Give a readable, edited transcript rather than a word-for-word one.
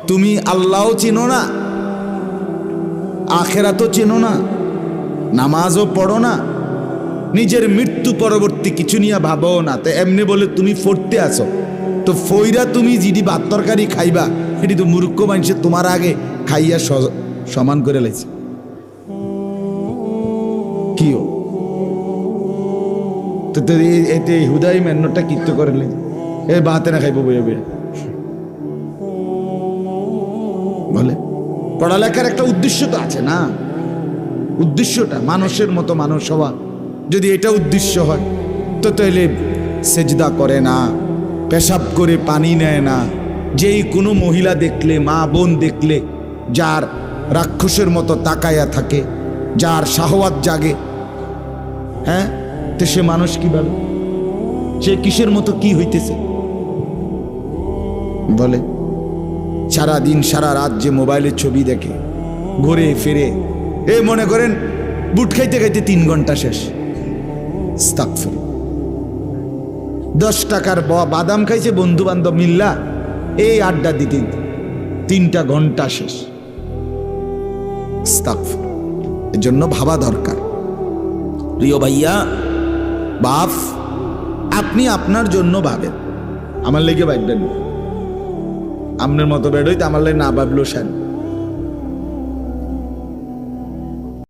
তুমি আল্লাহও চিনো না, আখেরাতও চিনো না, নামাজও পড়ো না, নিজের মৃত্যু পরবর্তী কিছু নিয়ে ভাবো না। তো এমনি বলে তুমি ফরতে আসো, তো ফইরা তুমি যিনি ভাত তরকারি খাইবা সেটি তো মূর্খ মানুষে তোমার আগে খাইয়া সমান করে লাইছে। কিও তো এতে হুদাই মেন্নটা কিত্ত করে লাই, এ বাতে না খাইব বইয়া বইয়া বলে। পড়ালেখার একটা উদ্দেশ্য তো আছে না, উদ্দেশ্যটা মানুষের মতো মানুষ হওয়া। যদি এটা উদ্দেশ্য হয় তো তাহলে সেজদা করে না, পেশাব করে পানি নেয় না, যেই কোনো মহিলা দেখলে, মা বোন দেখলে যার রাক্ষসের মতো তাকায়া থাকে, যার শাহওয়াত জাগে, হ্যাঁ, তো সে মানুষ কিভাবে, সে কিসের মতো কি হইতেছে বলে। সারা দিন সারা রাত যে মোবাইলের ছবি দেখে, ঘুরে ফিরে, এ মনে করেন বুট খাইতে খাইতে 3 ঘন্টা শেষ। 10 টাকার বাদাম খাইছে বন্ধু বান্ধব মিল্লা, এই আড্ডা দিতে 3টা ঘন্টা শেষ। এর জন্য ভাবা দরকার। প্রিয় ভাইয়া, বাপ, আপনি আপনার জন্য ভাবেন, আমার লেগে ভাববেন। আপনার মতো বেরোইতে আমার লেগে না ভাবলেও সেন।